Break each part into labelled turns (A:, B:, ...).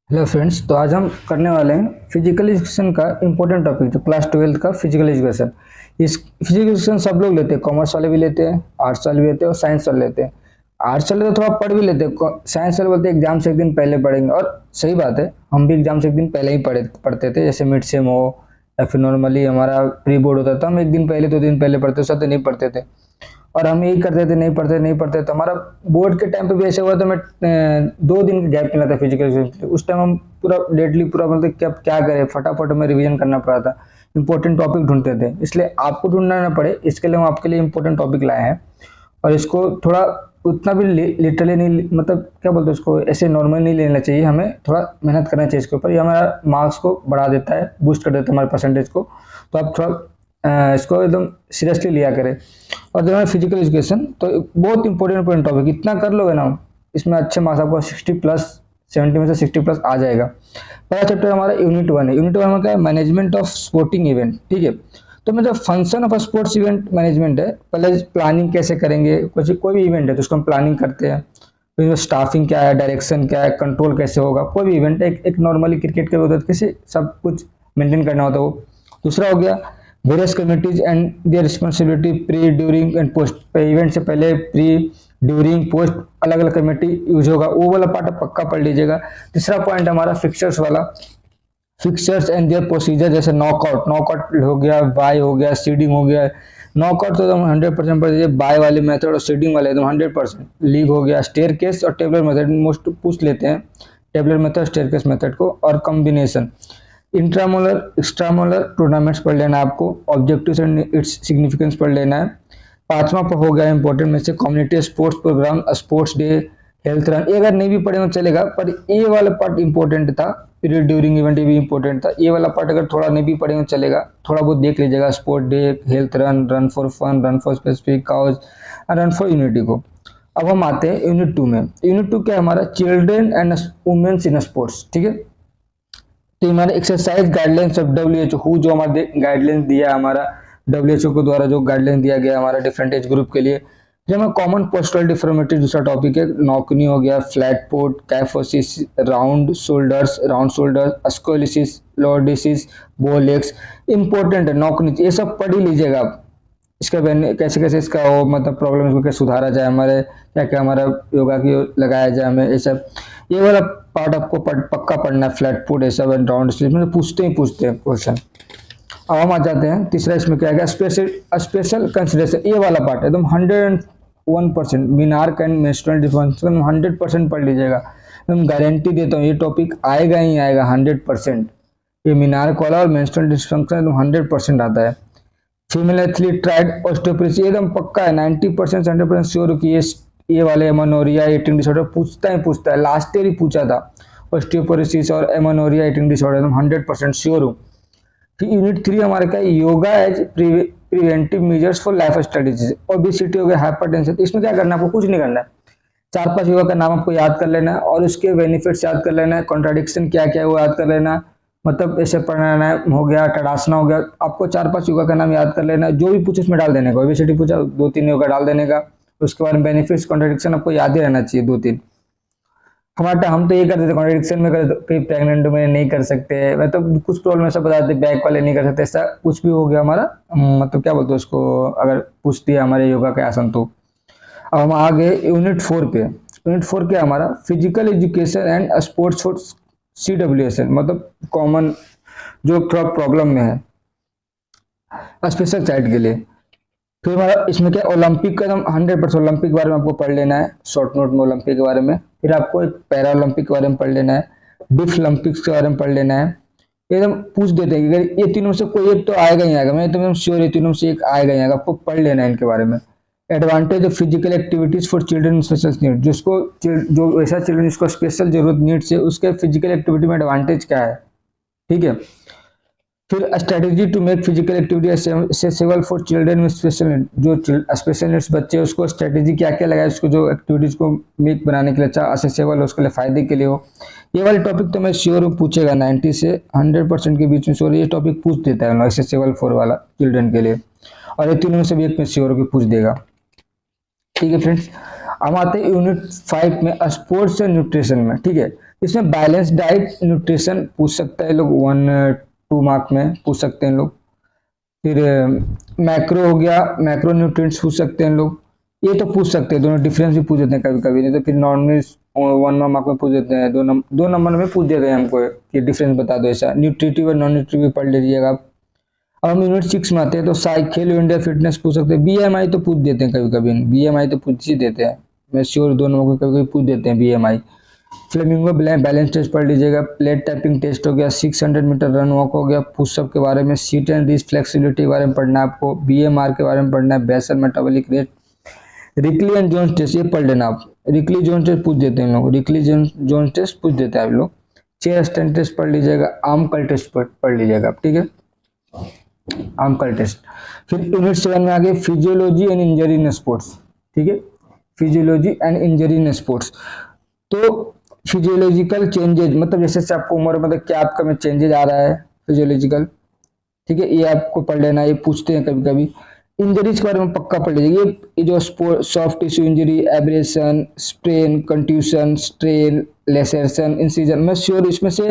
A: Hello friends, तो आज हम करने वाले हैं फिजिकल एजुकेशन का इम्पोर्टेंट टॉपिक जो क्लास 12th का फिजिकल एजुकेशन। इस फिजिकल एजुकेशन सब लोग लेते हैं, कॉमर्स वाले भी लेते हैं, आर्ट्स वाले भी लेते हैं और साइंस वाले लेते हैं। आर्ट्स वाले तो थोड़ा पढ़ भी लेते हैं, साइंस वाले बोलते हैं एग्जाम से एक दिन पहले पढ़ेंगे। और सही बात है, हम भी एग्जाम से एक दिन पहले ही पढ़ते थे, जैसे मिड सेम हो या फिर नॉर्मली हमारा प्री बोर्ड होता था, हम एक दिन पहले 2 दिन पहले पढ़ते, उससे तो नहीं पढ़ते थे। और हम यही करते थे, नहीं पढ़ते तो हमारा बोर्ड के टाइम पे भी ऐसे हुआ था। मैं 2 दिन का गैप मिला था फिजिकल एजुकेशन के लिए। उस टाइम हम पूरा डेडली पूरा मतलब क्या करें, फटाफट में रिवीजन करना पड़ा था, इंपॉर्टेंट टॉपिक ढूंढते थे। इसलिए आपको ढूंढना ना पड़े, इसके लिए हम आपके लिए इंपॉर्टेंट टॉपिक लाए हैं। और इसको थोड़ा उतना भी लिटरली नहीं, मतलब क्या बोलते हैं उसको, ऐसे नॉर्मल नहीं लेना चाहिए, हमें थोड़ा मेहनत करना चाहिए इसके ऊपर। ये हमारा मार्क्स को बढ़ा देता है, बूस्ट कर देता है हमारे परसेंटेज को। तो आप थोड़ा इसको एकदम सीरियसली लिया करें। और जो है फिजिकल एजुकेशन, तो बहुत इंपॉर्टेंट टॉपिक, इतना कर लोगे ना इसमें अच्छे मार्क्स आपको 60+, 70 में से 60+ आ जाएगा। पहला चैप्टर हमारा यूनिट 1 है। यूनिट 1 में क्या है, मैनेजमेंट ऑफ स्पोर्टिंग इवेंट। ठीक है, तो मतलब function of sports event management है। पहले प्लानिंग कैसे करेंगे, कोई भी इवेंट है तो उसको हम प्लानिंग करते हैं, फिर स्टाफिंग क्या है, डायरेक्शन क्या है, कंट्रोल कैसे होगा। कोई भी इवेंट है, एक नॉर्मली क्रिकेट के उधर कैसे सब कुछ मेंटेन करना होता है वो। दूसरा हो गया various committees and their responsibility pre, during and post. Event से पहले, प्री, ड्यूरिंग, पोस्ट अलग अलग कमेटी यूज होगा, वो वाला पार्ट पक्का पढ़ लीजिएगा। तीसरा पॉइंट हमारा फिक्सर्स वाला, फिक्सर्स एंड देयर प्रोसीजर, जैसे नॉकआउट हो गया, बाय हो गया, सीडिंग हो गया। नॉकआउट तो एकदम 100% पढ़ लीजिए, बाय वाले मेथड और सीडिंग वाले एकदम 100%। लीग हो गया, स्टेयर केस और टेबलर मेथड मोस्ट पूछ लेते हैं, tabular method, staircase method को, और कॉम्बिनेशन। इंट्रामोलर एक्स्ट्रामोलर टूर्नामेंट्स पढ़ लेना है आपको, ऑब्जेक्टिव्स एंड इट्स सिग्निफिकेंस पढ़ लेना है। पांचवा हो गया इंपॉर्टेंट में से community sports program, sports day, health run. ये अगर नहीं भी पढ़े तो चलेगा, पर ये वाला पार्ट इंपॉर्टेंट था। पीरियड ड्यूरिंग इवेंट ये भी इंपॉर्टेंट था। ये वाला पार्ट अगर थोड़ा नहीं भी पढ़े तो चलेगा, थोड़ा बहुत देख लीजिएगा। Sport day, health run, run for fun, run for specific cause, run for unity को। अब हम आते हैं यूनिट 2 में। यूनिट 2 क्या है हमारा, children and womens in sports. ठीक है, तो हमारे एक्सरसाइज गाइडलाइंस ऑफ WHO, जो हमारे गाइडलाइंस दिया हमारा WHO को द्वारा, जो गाइडलाइन दिया गया हमारा डिफरेंट एज ग्रुप के लिए। जो हमारा कॉमन पोस्टल डिफॉर्मिटी दूसरा टॉपिक है, नॉकनी हो गया, flat foot, kyphosis, round shoulders, scoliosis, lordosis, bowlegs. Important है नॉकनी, ये सब पढ़ ही लीजिएगा आप। इसका कैसे कैसे इसका वो मतलब प्रॉब्लम को कैसे सुधारा जाए, हमारे क्या क्या हमारा योगा की लगाया जाए हमें, ये सब। ये वाला पार्ट आपको पक्का पढ़ना है, फ्लैट फुट ये सब, राउंड स्लिप में पूछते हैं क्वेश्चन। अब हम आ जाते हैं तीसरा, इसमें क्या है, स्पेशल कंसिडरेशन। ये वाला पार्ट एकदम 101%, मिनार्क एंड मेंस्ट्रुअल डिस्फंक्शन 100% पढ़ लीजिएगा। एकदम गारंटी देता हूँ ये टॉपिक आएगा ही आएगा 100%। ये मिनार्क वाला और मेंस्ट्रुअल डिस्फंक्शन एकदम 100% आता है। फीमेल एथलीट ट्राइड ऑस्टियोपोरोसिस एकदम पक्का है, 90% 100% श्योर कि ये वाले एमोनोरिया ईटिंग डिसऑर्डर पूछता है, लास्ट ईयर ही पूछा था। ऑस्टियोपोरोसिस और एमोनोरिया ईटिंग डिसऑर्डर एकदम 100% श्योर हूँ। फिर यूनिट 3 हमारे का yoga as preventive measures for lifestyle disease. Obesity हो गया, हाइपरटेंशन। तो इसमें क्या करना है आपको, कुछ नहीं करना है, 4-5 योगा का नाम आपको याद कर लेना है और उसके बेनिफिट्स याद कर लेना है, कॉन्ट्राडिक्शन क्या क्या है वो याद कर लेना है। मतलब ऐसे प्राणायाम हो गया, टडासना हो गया, आपको 4-5 योगा का नाम याद कर लेना है। जो भी पूछे उसमें डाल देने का, ओबेसिटी पूछा 2-3 योगा डाल देने का। उसके बाद बेनिफिट्स, कॉन्ट्राडिक्शन आपको याद ही रहना चाहिए 2-3। हम तो ये करते थे, कॉन्ट्राडिक्शन में करते, कहीं प्रेग्नेंट में नहीं कर सकते, मतलब कुछ प्रॉब्लम ऐसा बताते, बैक वाले नहीं कर सकते, ऐसा कुछ भी हो गया हमारा। मतलब क्या बोलते हैं उसको, अगर पूछ दिया हमारे योगा के आसन तो। अब हम आ गए यूनिट 4 पे। यूनिट 4 क्या हमारा, physical education and sports for CWSN, मतलब कॉमन जो थोड़ा प्रॉब्लम में है, स्पेशल चाइल्ड के लिए। फिर हमारा इसमें क्या, ओलंपिक का एकदम 100% ओलंपिक के बारे में आपको पढ़ लेना है, शॉर्ट नोट में ओलंपिक के बारे में। फिर आपको एक पैरा ओलंपिक के बारे में पढ़ लेना है, डिफ ओलंपिक्स के बारे में पढ़ लेना है। एकदम पूछ देते हैं कि अगर ये तीनों में से कोई एक तो आएगा ही आएगा, मैं एकदम श्योर ये तीनों में से एक आएगा ही आएगा, आपको पढ़ लेना है इनके बारे में। Advantage of physical activities for children special need, जो ऐसा चिल्ड्रन जिसको स्पेशल जरूरत नीड्स है, उसके फिजिकल एक्टिविटी में एडवांटेज क्या है। ठीक है, फिर strategy to make physical activity accessible for children with special need, जो स्पेशल नीड्स बच्चे, उसको स्ट्रेटेजी क्या क्या लगाए, उसको जो एक्टिविटीज को मेक बनाने के लिए अच्छा एक्सेसिबल हो, उसके लिए फायदे के लिए हो। ये वाले टॉपिक तो मैं श्योर हूँ पूछेगा, 90 से 100% के बीच में श्योर ये टॉपिक पूछ देता है एक्सेसिबल फॉर वाला चिल्ड्रन के लिए। और ये तीनों में से भी एक में श्योर होकर पूछ देगा। ठीक है फ्रेंड्स, हम आते हैं यूनिट 5 में, स्पोर्ट्स एंड न्यूट्रिशन में। ठीक है, इसमें बैलेंस डाइट न्यूट्रिशन पूछ सकता है लोग, 1-2 मार्क में पूछ सकते हैं लोग। फिर मैक्रो हो गया, मैक्रो न्यूट्रिएंट्स पूछ सकते हैं लोग। ये तो पूछ सकते हैं, दोनों डिफरेंस भी पूछ देते हैं कभी कभी, नहीं तो फिर नॉर्मल 1 मार्क में पूछ देते हैं, 2 नंबर में पूछ देते हैं हमको कि डिफरेंस बता दो। ऐसा न्यूट्रिटिव और नॉन न्यूट्रिटिव पढ़ लीजिएगा आप। अब हम यूनिट 6 में आते हैं, तो साइकिल इंडिया फिटनेस पूछ सकते हैं। बीएमआई तो पूछ देते हैं कभी कभी, बीएमआई तो पूछ ही देते हैं, मैं श्योर दोनों को कभी कभी पूछ देते हैं बीएमआई। फ्लेमिंगो बैलेंस टेस्ट पढ़ लीजिएगा। प्लेट टैपिंग टेस्ट हो गया, 600 मीटर रन वॉक हो गया, पुशअप के बारे में, सीट एंड रिस्ट फ्लेक्सिबिलिटी के बारे में पढ़ना है आपको, बीएमआर के बारे में पढ़ना है, basal metabolic rate, Rikli and Jones test ये पढ़ लेना आप। रिकली जोन्स टेस्ट पूछ देते हैं लोग, रिकली जोन्स टेस्ट पूछ देते हैं आप लोग। चेयर स्टैंड टेस्ट पढ़ लीजिएगा, आर्म कर्ल टेस्ट पढ़ लीजिएगा आप, ठीक है, आर्म कर्ल टेस्ट। फिर यूनिट 7 में आगे physiology and injury in sports, ठीक है, physiology and injury in sports. तो फिजियोलॉजिकल चेंजेज मतलब जैसे से आपको उम्र मतलब क्या आपका में चेंजेज आ रहा है फिजियोलॉजिकल, ठीक है, ये आपको पढ़ लेना, ये पूछते हैं कभी कभी। इंजरीज के बारे में पक्का पढ़ लीजिए, ये जो soft tissue injury, abrasion, strain, contusion, strain, laceration, incision, मैं श्योर इसमें से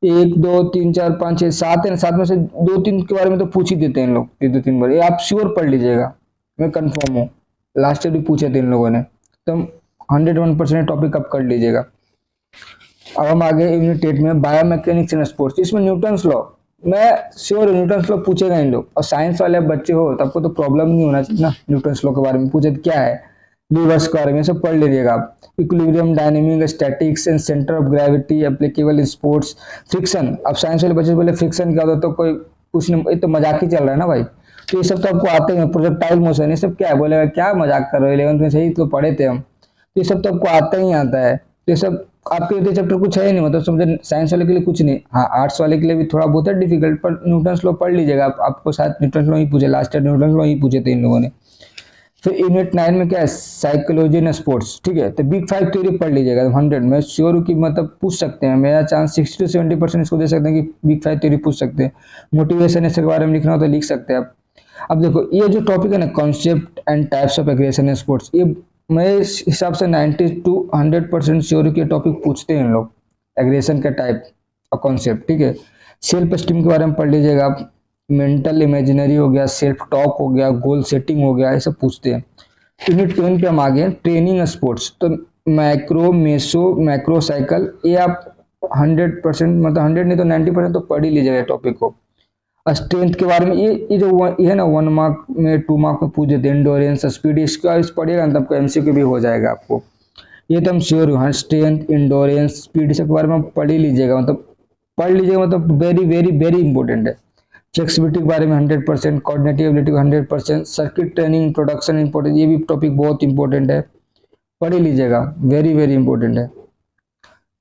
A: 1 2 3 4 5 6 7 है, 7 में से 2-3 के बारे में तो पूछ ही देते हैं लोग, 2-3 बार, ये आप श्योर पढ़ लीजिएगा, मैं कंफर्म हूँ, लास्ट ईयर भी पूछे थे इन लोगों ने, तो 101% टॉपिक आप कर लीजिएगा। अब हम आगे यूनिट 8 में बायोमैकेनिक्स इन स्पोर्ट्स, इसमें न्यूटन्स लॉ, मैं श्योर न्यूटन्स लॉ पूछेगा इन लोग, और साइंस वाले बच्चे हो तो आपको तो प्रॉब्लम नहीं होना चाहिए ना, न्यूटन्स लॉ के बारे में पूछे तो क्या है, लीवर्स के बारे में सब पढ़ लीजिएगा आप। Equilibrium, dynamic, statics and centre of gravity applicable in sports. Friction, अब साइंस वाले बच्चे बोले फ्रिक्शन क्या होता है तो कोई कुछ नहीं, ये तो मजाक ही चल रहा है ना भाई, तो ये सब तो आपको आते हैं। प्रोजेक्टाइल मोशन ये सब क्या है, बोलेगा क्या मजाक कर रहे हो, 11th में सही तो पढ़े थे हम, तो ये सब तो आपको आता ही आता है, तो ये सब आपके लिए चैप्टर कुछ है ही नहीं, मतलब समझे, साइंस वाले के लिए कुछ नहीं, हाँ आर्ट्स वाले के लिए भी थोड़ा बहुत है डिफिकल्ट, पर न्यूटन्स लॉ पढ़ लीजिएगा आप, आपको शायद न्यूटन्स लॉ ही पूछे, लास्ट ईयर न्यूटन्स लॉ ही पूछे थे इन लोगों ने। फिर यूनिट 9 में क्या है, साइकोलॉजी इन स्पोर्ट्स, ठीक है, तो बिग 5 थ्योरी पढ़ लीजिएगा 100, मैं श्योर हूँ कि मतलब पूछ सकते हैं, मेरा चांस 60 से 70% इसको दे सकते हैं कि बिग 5 थ्योरी पूछ सकते हैं। मोटिवेशन इसके बारे में लिखना हो तो लिख सकते हैं आप। अब देखो ये जो टॉपिक है ना, concept and types of aggression in sports, ये मैं इस हिसाब से 90 to 100% श्योर के टॉपिक पूछते हैं लोग, एग्रेशन का टाइप और कॉन्सेप्ट, ठीक है। सेल्फ स्टीम के बारे में पढ़ लीजिएगा आप, मेंटल इमेजिनरी हो गया, सेल्फ टॉक हो गया, गोल सेटिंग हो गया, ये सब पूछते हैं। यूनिट 10 पे हम आ गए ट्रेनिंग स्पोर्ट्स, तो मैक्रो, मेसो, मैक्रो साइकिल, ये आप 100% मतलब 100 नहीं तो 90% तो पढ़ ही लीजिएगा टॉपिक को। स्ट्रेंथ के बारे में ये जो ये है ना 1 मार्क में 2 मार्क में पूछ देते हैं, इंडोरेंस, स्पीड, इसका इस पढ़िएगा ना, तब आपको एमसीक्यू भी हो जाएगा आपको, ये तो हम श्योर हूँ। हाँ, स्ट्रेंथ, इंडोरेंस, स्पीड इसके बारे में पढ़ ही लीजिएगा, मतलब पढ़ लीजिएगा, मतलब वेरी वेरी वेरी इंपॉर्टेंट है। फ्लेक्सिबिलिटी के बारे में 100%, coordinative ability 100%, circuit training, introduction important, ये भी टॉपिक बहुत इंपॉर्टेंट है, पढ़ ही लीजिएगा, वेरी वेरी इंपॉर्टेंट है।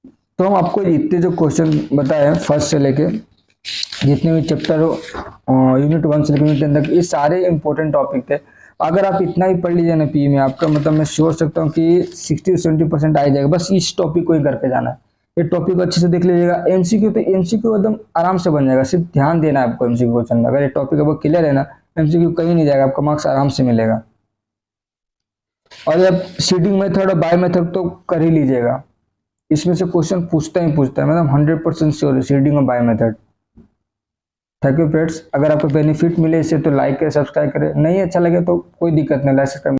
A: तो हम आपको इतने जो क्वेश्चन बताए हैं फर्स्ट से लेके जितने भी चैप्टर हो यूनिट 1 से लेकर यूनिट 10 तक, ये सारे इंपॉर्टेंट टॉपिक थे। अगर आप इतना ही पढ़ लीजिए ना पी में, आपका मतलब मैं श्योर सकता हूँ कि 60 से 70% आ जाएगा, बस इस टॉपिक को ही करके जाना है। ये टॉपिक अच्छे से देख लीजिएगा। एमसीक्यू तो एमसीक्यू एकदम आराम से बन जाएगा, सिर्फ ध्यान देना है आपको एमसीक्यू क्वेश्चन में। अगर ये टॉपिक आपको क्लियर है ना, एमसीक्यू कहीं नहीं जाएगा, आपका मार्क्स आराम से मिलेगा। और ये सीडिंग मेथड और बाय मेथड तो कर ही लीजिएगा, इसमें से क्वेश्चन पूछता ही पूछता है, मतलब 100% श्योर है सीडिंग और by method. Thank you friends, अगर आपको बेनिफिट मिले इससे तो लाइक करें, सब्सक्राइब करें, नहीं अच्छा लगे तो कोई दिक्कत नहीं, लाइक सब्सक्राइब